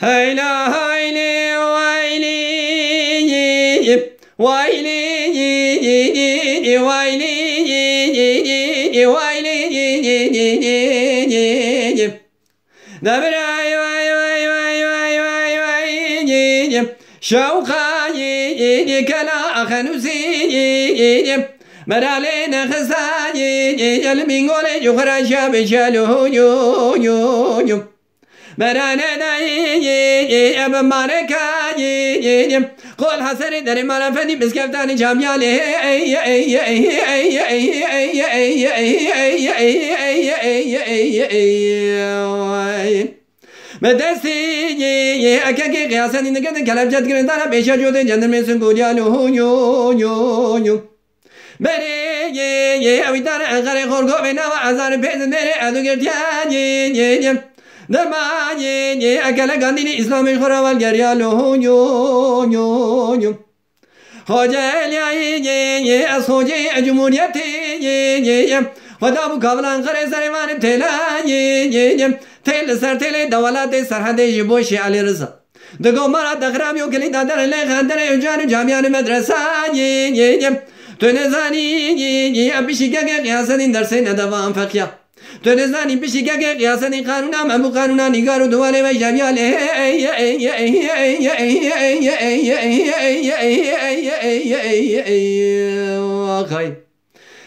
هيلا هيلي ويلي ويلي ويلي ويلي دبراي واي واي واي واي واي واي شوقاي كلا خنوسي مرالين خساي المينغول يخرج بشالو يو يو يو مرانا داي ابا ماركاي قول حسن دري مالا فني بسكفتاني جاميالي مدرسي اكاكي قياساني نكتن كلاب جد قرندانا بيشا جودي جندر من سنقوديالو يو يو يو بري اويدار انقري خورقو بينا وعزار بيزن دري ادو قرتياني درماني اكلا قانديني اسلامي خوراوال گريالو يو يو يو خوجالي اسخوجي جمهوريتي خدا بو قابلان خري سريمان تيلا تيل سر تيل دولات سرحد جبوشي علي رزا دقو مرا دخرام يو كلي دادر اللي خاندر اجان جامعان مدرسة تنزاني ابشي كاكي قياسن درسين دوام فقيا تنزاني بشي كاكي قياسن قانونا مبو قانونا نيقارو دوالي وجامعان خاي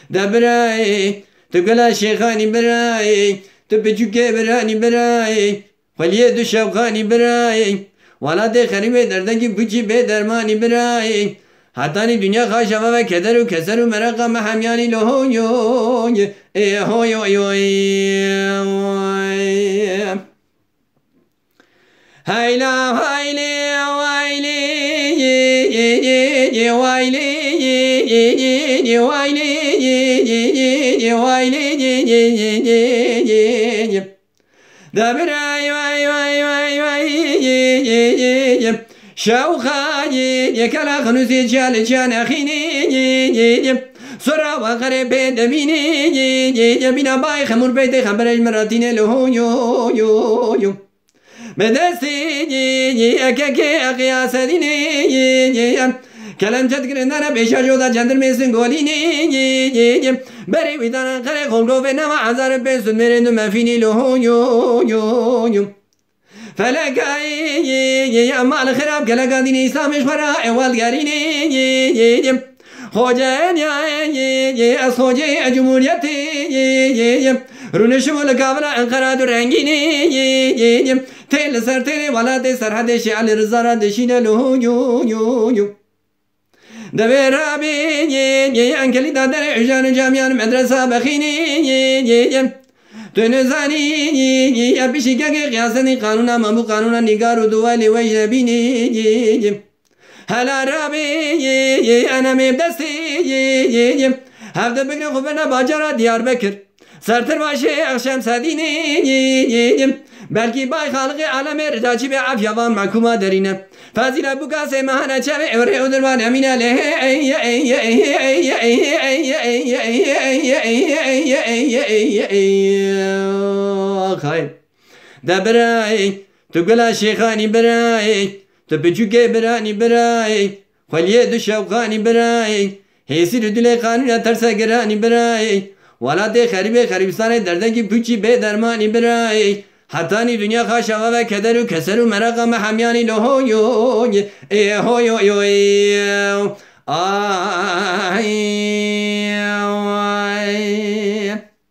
دبراي تقلا شيخاني براي تبجوكي براني براي خليه شوقاني براي ولا دي خريبه دردنكي بوچي بي درماني براي حتاني دنيا خاشفه و كدر و كسر و مرقه محمياني لهو يو هو يو يو هيلا هيلي ويلي ويلي ويلي دبراي واي واي واي واي شوخاي يكلا خنوسي جال جان اخيني سرا وقرب دميني بنا باي خمر بيت خبر المراتين له يو يو يو مدرسي اكاكي اقياس ديني كلام تذكرنا انا بيشا جودا جندر ميسن قوليني بري ويدانا قري خلقو فينا وعزار بيسن مرندو ما فيني له يو يو يو فلكاي اما الخراب كلا ديني اسلامش فرا اول غاريني خوجان يا اسخوجي جمهوريتي رونشمو لقابلا انقراد رنگيني تيل سر تيل ولا دي سرحد شعل رزارة دشين له يو يو يو دبرابي انكلي دادر عجان جامعان مدرسة بخيني تنزاني ابشي كاكي قياسني قانونا مبو قانونا نيقارو دوالي وجبيني هلا رابي انا مبدستي هفته بقني خبرنا باجرا ديار بكر سرتر باشي اخشام ساديني بلكي باي خالقي عالم رجاجي بعافية وان محكومة دارينا فازيلا بوكاسي مهانا چاوه اوري ادروان امينا له خايب دبراي تقلا شيخاني براي تبجوكي براني براي خليه دو شوقاني براي هيسي ردولي قانون ترسا گراني براي ولا دي خريبه خريبستان دردنكي بوچي بي درماني براي حتاني دنيا خاشفه و كدر و كسر و مرقه محمياني له هو يو هو يو